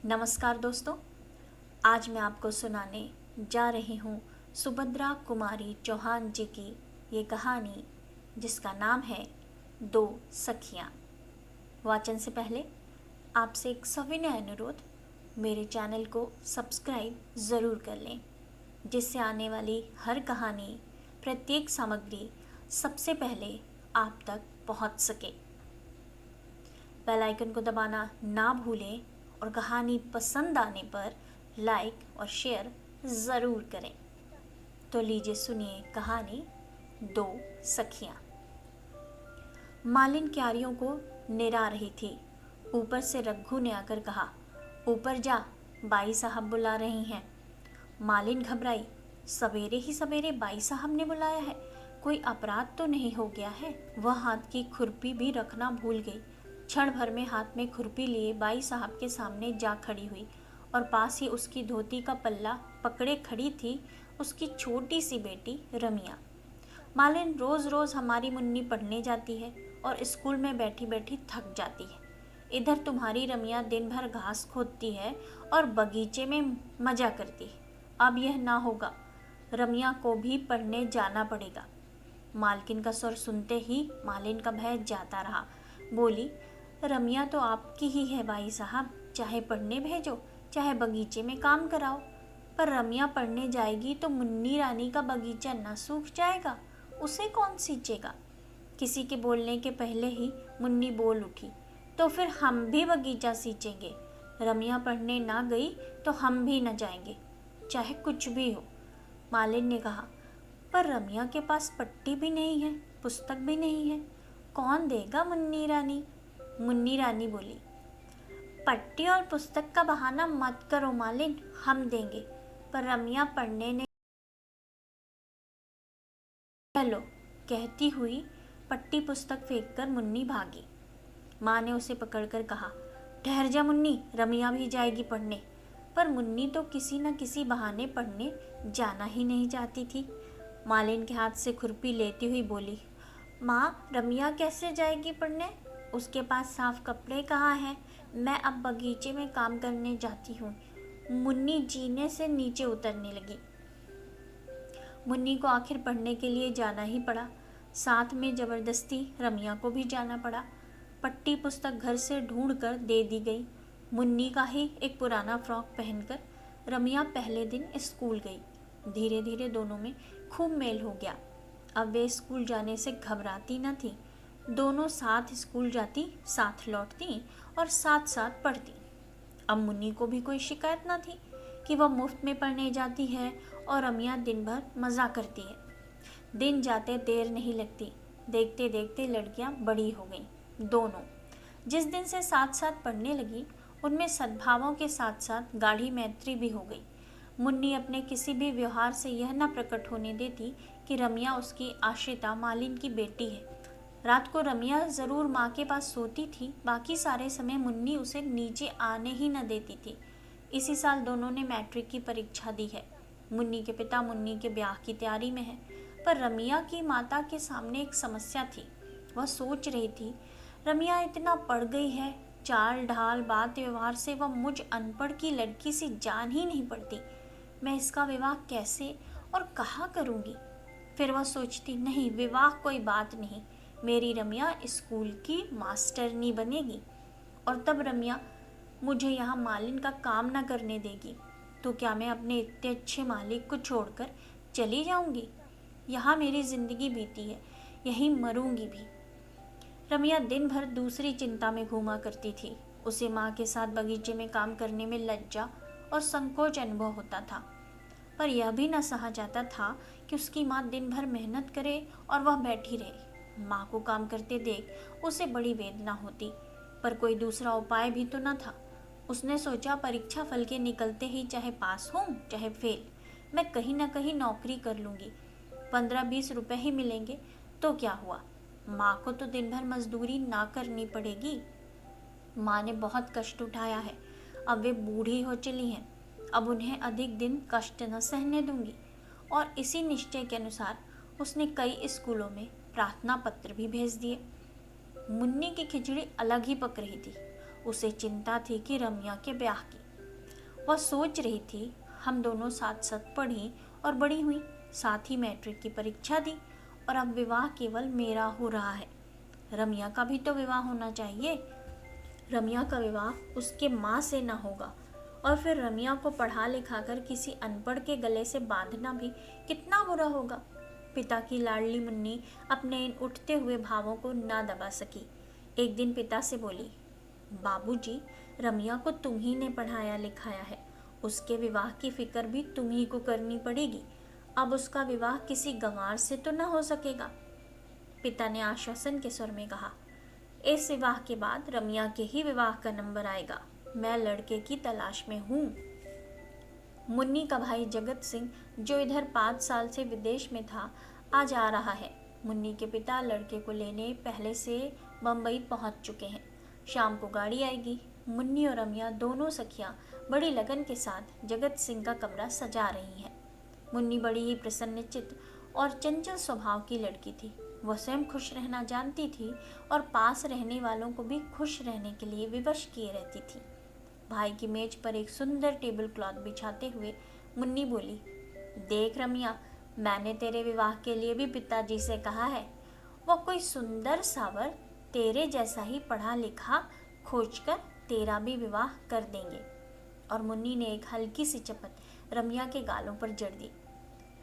नमस्कार दोस्तों, आज मैं आपको सुनाने जा रही हूँ सुभद्रा कुमारी चौहान जी की ये कहानी जिसका नाम है दो सखियाँ। वाचन से पहले आपसे एक सविनय अनुरोध, मेरे चैनल को सब्सक्राइब ज़रूर कर लें, जिससे आने वाली हर कहानी, प्रत्येक सामग्री सबसे पहले आप तक पहुँच सके। बेल आइकन को दबाना ना भूलें और कहानी पसंद आने पर लाइक और शेयर ज़रूर करें। तो लीजिए सुनिए कहानी दो सखियाँ। मालिन क्यारियों को निरा रही थी। ऊपर से रघु ने आकर कहा, ऊपर जा, बाई साहब बुला रही हैं। मालिन घबराई। सवेरे ही सवेरे बाई साहब ने बुलाया है, कोई अपराध तो नहीं हो गया है? वह हाथ की खुरपी भी रखना भूल गई। क्षण भर में हाथ में खुरपी लिए बाई साहब के सामने जा खड़ी हुई और पास ही उसकी धोती का पल्ला पकड़े खड़ी थी उसकी छोटी सी बेटी रमिया। मालिन रोज़ रोज़ हमारी मुन्नी पढ़ने जाती है और स्कूल में बैठी बैठी थक जाती है। इधर तुम्हारी रमिया दिन भर घास खोदती है और बगीचे में मजा करती है। अब यह ना होगा, रमिया को भी पढ़ने जाना पड़ेगा। मालकिन का स्वर सुनते ही मालिन का भय जाता रहा। बोली, रमिया तो आपकी ही है भाई साहब, चाहे पढ़ने भेजो चाहे बगीचे में काम कराओ, पर रमिया पढ़ने जाएगी तो मुन्नी रानी का बगीचा न सूख जाएगा, उसे कौन सींचेगा? किसी के बोलने के पहले ही मुन्नी बोल उठी, तो फिर हम भी बगीचा सींचेंगे। रमिया पढ़ने ना गई तो हम भी न जाएंगे, चाहे कुछ भी हो। मालिन ने कहा, पर रमिया के पास पट्टी भी नहीं है, पुस्तक भी नहीं है, कौन देगा मुन्नी रानी? मुन्नी रानी बोली, पट्टी और पुस्तक का बहाना मत करो मालिन, हम देंगे, पर रमिया पढ़ने नहीं। चलो, कहती हुई पट्टी पुस्तक फेंककर मुन्नी भागी। माँ ने उसे पकड़कर कहा, ठहर जा मुन्नी, रमिया भी जाएगी पढ़ने। पर मुन्नी तो किसी न किसी बहाने पढ़ने जाना ही नहीं चाहती थी। मालिन के हाथ से खुरपी लेती हुई बोली, माँ, रमिया कैसे जाएगी पढ़ने? उसके पास साफ कपड़े कहाँ हैं? मैं अब बगीचे में काम करने जाती हूँ। मुन्नी जीने से नीचे उतरने लगी। मुन्नी को आखिर पढ़ने के लिए जाना ही पड़ा। साथ में जबरदस्ती रमिया को भी जाना पड़ा। पट्टी पुस्तक घर से ढूंढ कर दे दी गई। मुन्नी का ही एक पुराना फ्रॉक पहनकर रमिया पहले दिन स्कूल गई। धीरे धीरे दोनों में खूब मेल हो गया। अब वे स्कूल जाने से घबराती न थी। दोनों साथ स्कूल जाती, साथ लौटती और साथ साथ पढ़ती। अब मुन्नी को भी कोई शिकायत न थी कि वह मुफ्त में पढ़ने जाती है और रमिया दिन भर मज़ा करती है। दिन जाते देर नहीं लगती। देखते देखते लड़कियां बड़ी हो गईं। दोनों जिस दिन से साथ साथ पढ़ने लगी, उनमें सद्भावों के साथ साथ गाढ़ी मैत्री भी हो गई। मुन्नी अपने किसी भी व्यवहार से यह न प्रकट होने देती कि रमिया उसकी आश्रिता मालिन की बेटी है। रात को रमिया ज़रूर माँ के पास सोती थी, बाकी सारे समय मुन्नी उसे नीचे आने ही न देती थी। इसी साल दोनों ने मैट्रिक की परीक्षा दी है। मुन्नी के पिता मुन्नी के ब्याह की तैयारी में है, पर रमिया की माता के सामने एक समस्या थी। वह सोच रही थी, रमिया इतना पढ़ गई है, चाल ढाल बात व्यवहार से वह मुझ अनपढ़ की लड़की से जान ही नहीं पड़ती। मैं इसका विवाह कैसे और कहाँ करूँगी? फिर वह सोचती, नहीं, विवाह कोई बात नहीं, मेरी रमिया स्कूल की मास्टरनी बनेगी और तब रमिया मुझे यहाँ मालिन का काम ना करने देगी, तो क्या मैं अपने इतने अच्छे मालिक को छोड़कर चली जाऊँगी? यहाँ मेरी ज़िंदगी बीती है, यहीं मरूँगी भी। रमिया दिन भर दूसरी चिंता में घूमा करती थी। उसे माँ के साथ बगीचे में काम करने में लज्जा और संकोच अनुभव होता था, पर यह भी न सहा जाता था कि उसकी माँ दिन भर मेहनत करे और वह बैठी रहे। माँ को काम करते देख उसे बड़ी वेदना होती, पर कोई दूसरा उपाय भी तो न था। उसने सोचा, परीक्षा फल के निकलते ही चाहे पास हूँ चाहे फेल, मैं कहीं न कहीं नौकरी कर लूँगी। 15-20 रुपए ही मिलेंगे तो क्या हुआ, माँ को तो दिन भर मजदूरी ना करनी पड़ेगी। माँ ने बहुत कष्ट उठाया है, अब वे बूढ़ी हो चली हैं, अब उन्हें अधिक दिन कष्ट न सहने दूंगी। और इसी निश्चय के अनुसार उसने कई स्कूलों में प्रार्थना पत्र भी भेज दिए। मुन्नी की खिचड़ी अलग ही पक रही थी। उसे चिंता थी कि रमिया के ब्याह की। वह सोच रही थी, हम दोनों साथ साथ पढ़ी और बड़ी हुई, साथ ही मैट्रिक की परीक्षा दी, और अब विवाह केवल मेरा हो रहा है। रम्या का भी तो विवाह होना चाहिए। रम्या का विवाह उसके माँ से ना होगा, और फिर रम्या को पढ़ा लिखा कर किसी अनपढ़ के गले से बांधना भी कितना बुरा होगा। पिता की लाडली मुन्नी अपने इन उठते हुए भावों को ना दबा सकी। एक दिन पिता से बोली, बाबूजी, रम्या को तुम ही ने पढ़ाया लिखाया है, उसके विवाह की फिक्र भी तुम ही को करनी पड़ेगी। अब उसका विवाह किसी गंवार से तो ना हो सकेगा। पिता ने आश्वासन के स्वर में कहा, इस विवाह के बाद रम्या के ही विवाह का नंबर आएगा। मैं लड़के की तलाश में हूँ। मुन्नी का भाई जगत सिंह, जो इधर 5 साल से विदेश में था, आज आ रहा है। मुन्नी के पिता लड़के को लेने पहले से बम्बई पहुंच चुके हैं। शाम को गाड़ी आएगी। मुन्नी और रम्या दोनों सखियां बड़ी लगन के साथ जगत सिंह का कमरा सजा रही हैं। मुन्नी बड़ी ही प्रसन्नचित्त और चंचल स्वभाव की लड़की थी। वह स्वयं खुश रहना जानती थी और पास रहने वालों को भी खुश रहने के लिए विवश किए रहती थी। भाई की मेज पर एक सुंदर टेबल क्लॉथ बिछाते हुए मुन्नी बोली, देख रम्या, मैंने तेरे विवाह के लिए भी पिताजी से कहा है। वह कोई सुंदर सावर तेरे जैसा ही पढ़ा लिखा खोजकर तेरा भी विवाह कर देंगे। और मुन्नी ने एक हल्की सी चपत रम्या के गालों पर जड़ दी।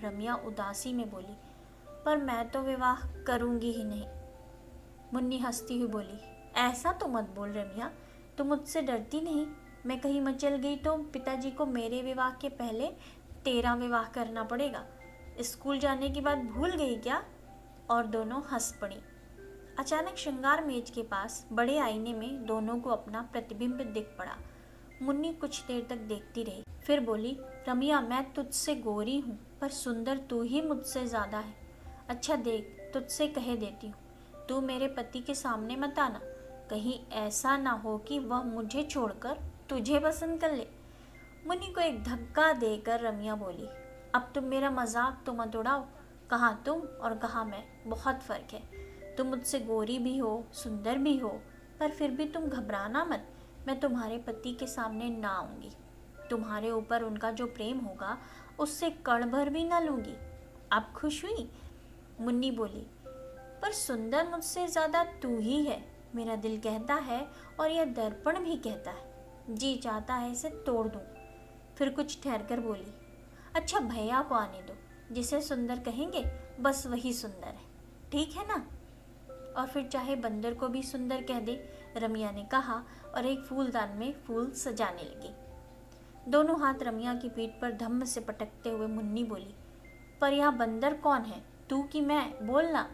रम्या उदासी में बोली, पर मैं तो विवाह करूंगी ही नहीं। मुन्नी हंसती हुई बोली, ऐसा तो मत बोल रम्या, तुम मुझसे डरती नहीं? मैं कहीं मचल गई तो पिताजी को मेरे विवाह के पहले तेरा विवाह करना पड़ेगा। स्कूल जाने की बात भूल गई क्या? और दोनों हंस पड़ी। अचानक श्रृंगार मेज के पास बड़े आईने में दोनों को अपना प्रतिबिंब दिख पड़ा। मुन्नी कुछ देर तक देखती रही, फिर बोली, रम्या, मैं तुझसे गोरी हूँ, पर सुंदर तू ही मुझसे ज्यादा है। अच्छा देख, तुझसे कह देती हूँ, तू मेरे पति के सामने मत आना। कहीं ऐसा ना हो कि वह मुझे छोड़कर तुझे पसंद कर ले। मुन्नी को एक धक्का देकर रम्या बोली, अब तुम मेरा मजाक तो मत उड़ाओ। कहाँ तुम और कहाँ मैं, बहुत फर्क है। तुम मुझसे गोरी भी हो, सुंदर भी हो, पर फिर भी तुम घबराना मत। मैं तुम्हारे पति के सामने ना आऊंगी। तुम्हारे ऊपर उनका जो प्रेम होगा उससे कण भर भी ना लूंगी। अब खुश हुई? मुन्नी बोली, पर सुंदर मुझसे ज्यादा तू ही है। मेरा दिल कहता है और यह दर्पण भी कहता है, जी चाहता है इसे तोड़ दूं। फिर कुछ ठहर कर बोली, अच्छा भैया को आने दो, जिसे सुंदर कहेंगे बस वही सुंदर है, ठीक है ना? और फिर चाहे बंदर को भी सुंदर कह दे, रम्या ने कहा और एक फूलदान में फूल सजाने लगी। दोनों हाथ रम्या की पीठ पर धम्म से पटकते हुए मुन्नी बोली, पर यहाँ बंदर कौन है, तू कि मैं? बोलना।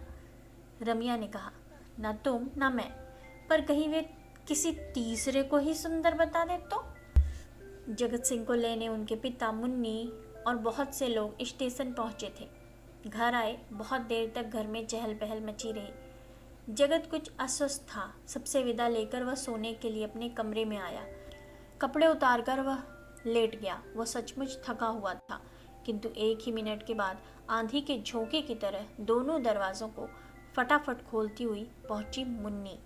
रम्या ने कहा, ना तुम ना मैं, पर कहीं वे किसी तीसरे को ही सुंदर बता दे तो? जगत सिंह को लेने उनके पिता, मुन्नी और बहुत से लोग स्टेशन पहुंचे थे। घर आए, बहुत देर तक घर में चहल पहल मची रही। जगत कुछ अस्वस्थ था। सबसे विदा लेकर वह सोने के लिए अपने कमरे में आया। कपड़े उतारकर वह लेट गया। वह सचमुच थका हुआ था, किंतु एक ही मिनट के बाद आंधी के झोंके की तरह दोनों दरवाजों को फटाफट खोलती हुई पहुंची मुन्नी।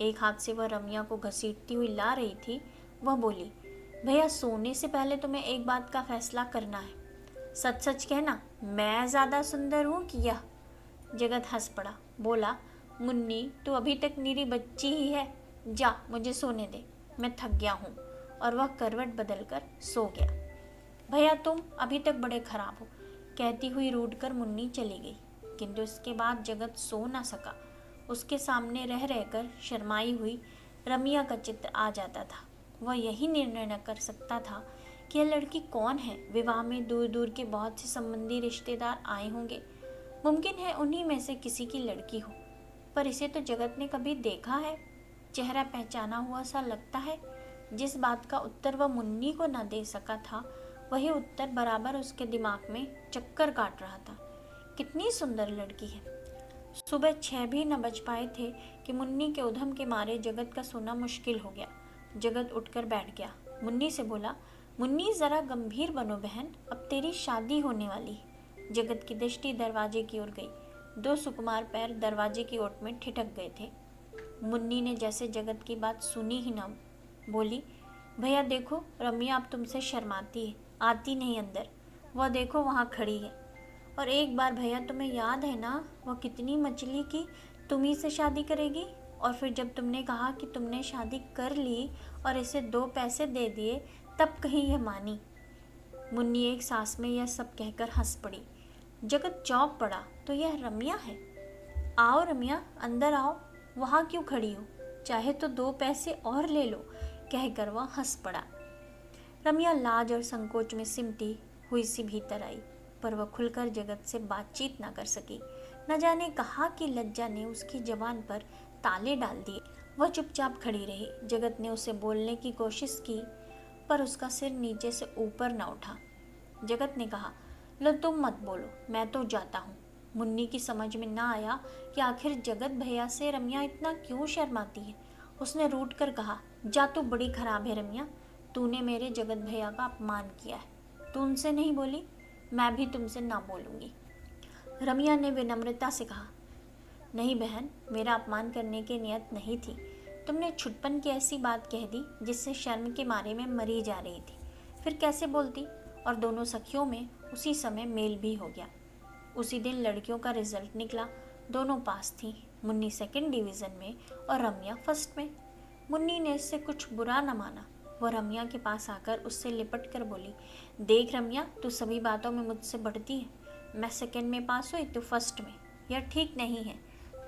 एक हाथ से वह रम्या को घसीटती हुई ला रही थी। वह बोली, भैया, सोने से पहले तुम्हें एक बात का फैसला करना है। सच सच कहना, मैं ज्यादा सुंदर हूँ कि यह? जगत हंस पड़ा, बोला, मुन्नी, तू अभी तक मेरी बच्ची ही है। जा, मुझे सोने दे, मैं थक गया हूँ। और वह करवट बदलकर सो गया। भैया, तुम अभी तक बड़े खराब हो, कहती हुई रूठकर मुन्नी चली गई। किंतु इसके बाद जगत सो न सका। उसके सामने रह रहकर शर्माई हुई रम्या का चित्र आ जाता था। वह यही निर्णय न कर सकता था कि यह लड़की कौन है। विवाह में दूर दूर के बहुत से संबंधी रिश्तेदार आए होंगे। मुमकिन है उन्हीं में से किसी की लड़की हो, पर इसे तो जगत ने कभी देखा है, चेहरा पहचाना हुआ सा लगता है। जिस बात का उत्तर वह मुन्नी को न दे सका था, वही उत्तर बराबर उसके दिमाग में चक्कर काट रहा था। कितनी सुंदर लड़की है। सुबह 6 भी न बज पाए थे कि मुन्नी के उधम के मारे जगत का सोना मुश्किल हो गया। जगत उठकर बैठ गया। मुन्नी से बोला, मुन्नी, जरा गंभीर बनो बहन, अब तेरी शादी होने वाली है। जगत की दृष्टि दरवाजे की ओर गई। 2 सुकुमार पैर दरवाजे की ओट में ठिठक गए थे। मुन्नी ने जैसे जगत की बात सुनी ही न, बोली, भैया देखो, रमिया अब तुमसे शर्माती है, आती नहीं अंदर। वह देखो वहाँ खड़ी है। और एक बार भैया तुम्हें याद है ना, वह कितनी मचली कि तुम ही से शादी करेगी। और फिर जब तुमने कहा कि तुमने शादी कर ली और इसे 2 पैसे दे दिए, तब कहीं यह मानी। मुन्नी एक सांस में यह सब कहकर हंस पड़ी। जगत चौंक पड़ा, तो यह रमिया है। आओ रमिया, अंदर आओ, वहाँ क्यों खड़ी हो, चाहे तो 2 पैसे और ले लो, कहकर वह हंस पड़ा। रमिया लाज और संकोच में सिमटी हुई सी भीतर आई, पर वह खुलकर जगत से बातचीत न कर सकी। न जाने कहा कि लज्जा ने उसकी जबान पर ताले डाल दिए। वह चुपचाप खड़ी रही। जगत ने उसे बोलने की कोशिश की, पर उसका सिर नीचे से ऊपर न उठा। जगत ने कहा, लो तुम मत बोलो, मैं तो जाता हूँ। मुन्नी की समझ में ना आया कि आखिर जगत भैया से रमिया इतना क्यों शर्माती है। उसने रूठ कर कहा, जा, तू बड़ी खराब है रमिया, तूने मेरे जगत भैया का अपमान किया है। तू उनसे नहीं बोली, मैं भी तुमसे ना बोलूँगी। रमिया ने विनम्रता से कहा, नहीं बहन, मेरा अपमान करने की नियत नहीं थी। तुमने छुटपन की ऐसी बात कह दी जिससे शर्म के मारे में मरी जा रही थी। फिर कैसे बोलती। और दोनों सखियों में उसी समय मेल भी हो गया। उसी दिन लड़कियों का रिजल्ट निकला। दोनों पास थी, मुन्नी 2nd डिवीज़न में और रमिया 1st में। मुन्नी ने इससे कुछ बुरा न माना। वह रमिया के पास आकर उससे लिपट कर बोली, देख रमिया, तू सभी बातों में मुझसे बढ़ती है। मैं 2nd में पास हुई, तू 1st में। यह ठीक नहीं है,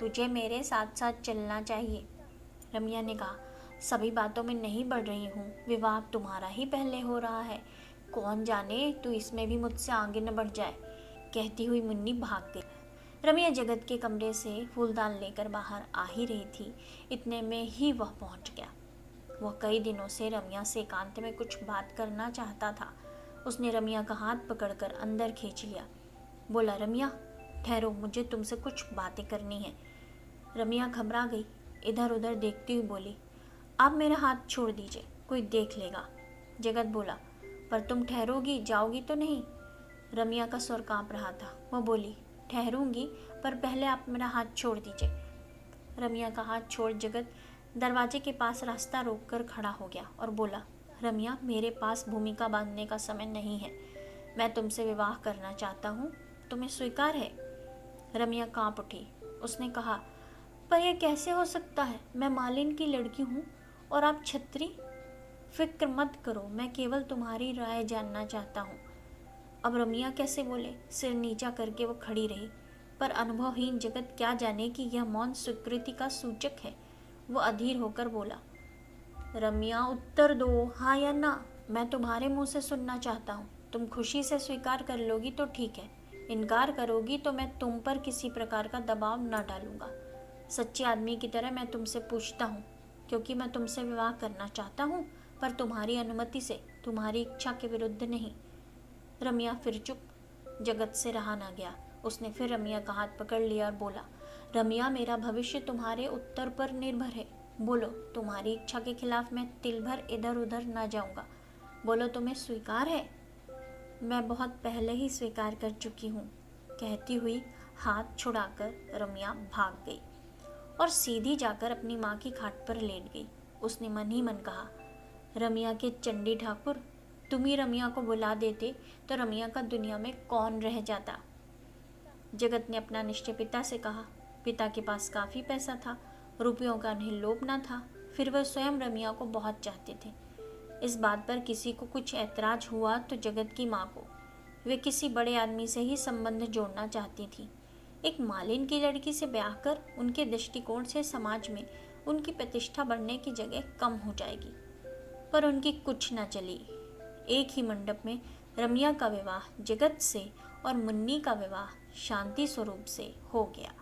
तुझे मेरे साथ साथ चलना चाहिए। रमिया ने कहा, सभी बातों में नहीं बढ़ रही हूँ, विवाह तुम्हारा ही पहले हो रहा है, कौन जाने तू इसमें भी मुझसे आगे न बढ़ जाए। कहती हुई मुन्नी भाग गई। रमिया जगत के कमरे से फूलदान लेकर बाहर आ ही रही थी, इतने में ही वह पहुंच गया। वह कई दिनों से रमिया से एकांत में कुछ बात करना चाहता था। उसने रमिया का हाथ पकड़कर अंदर खींच लिया। बोला, रमिया ठहरो, मुझे तुमसे कुछ बातें करनी है। रमिया घबरा गई, इधर उधर देखती हुई बोली, आप मेरा हाथ छोड़ दीजिए, कोई देख लेगा। जगत बोला, पर तुम ठहरोगी, जाओगी तो नहीं। रमिया का स्वर कांप रहा था। वह बोली, ठहरूंगी, पर पहले आप मेरा हाथ छोड़ दीजिए। रमिया का हाथ छोड़ जगत दरवाजे के पास रास्ता रोककर खड़ा हो गया और बोला, रमिया, मेरे पास भूमिका बांधने का समय नहीं है। मैं तुमसे विवाह करना चाहता हूँ, तुम्हें स्वीकार है। रमिया कांप उठी। उसने कहा, पर यह कैसे हो सकता है, मैं मालिन की लड़की हूँ और आप छत्री। फिक्र मत करो, मैं केवल तुम्हारी राय जानना चाहता हूँ। अब रमिया कैसे बोले। सिर नीचा करके वो खड़ी रही, पर अनुभवहीन जगत क्या जाने कि यह मौन स्वीकृति का सूचक है। वो अधीर होकर बोला, रमिया उत्तर दो, हाँ या ना, मैं तुम्हारे मुंह से सुनना चाहता हूँ। तुम खुशी से स्वीकार कर लोगी तो ठीक है, इनकार करोगी तो मैं तुम पर किसी प्रकार का दबाव न डालूंगा। सच्चे आदमी की तरह मैं तुमसे पूछता हूँ, क्योंकि मैं तुमसे विवाह करना चाहता हूँ, पर तुम्हारी अनुमति से, तुम्हारी इच्छा के विरुद्ध नहीं। रमिया फिर चुप। जगत से रहा ना गया। उसने फिर रमिया का हाथ पकड़ लिया और बोला, रमिया, मेरा भविष्य तुम्हारे उत्तर पर निर्भर है। बोलो, तुम्हारी इच्छा के खिलाफ मैं तिल भर इधर उधर ना जाऊंगा। बोलो, तुम्हें स्वीकार है। मैं बहुत पहले ही स्वीकार कर चुकी हूँ, कहती हुई हाथ छुड़ाकर रमिया भाग गई और सीधी जाकर अपनी माँ की खाट पर लेट गई। उसने मन ही मन कहा, रमिया के चंडी ठाकुर, तुम ही रमिया को बुला देते तो रमिया का दुनिया में कौन रह जाता। जगत ने अपना निश्चय पिता से कहा। पिता के पास काफ़ी पैसा था, रुपयों का उन्हें लोभ न था, फिर वह स्वयं रमिया को बहुत चाहते थे। इस बात पर किसी को कुछ ऐतराज हुआ तो जगत की माँ को। वे किसी बड़े आदमी से ही संबंध जोड़ना चाहती थी। एक मालिन की लड़की से ब्याह कर उनके दृष्टिकोण से समाज में उनकी प्रतिष्ठा बढ़ने की जगह कम हो जाएगी। पर उनकी कुछ न चली। एक ही मंडप में रमिया का विवाह जगत से और मुन्नी का विवाह शांति स्वरूप से हो गया।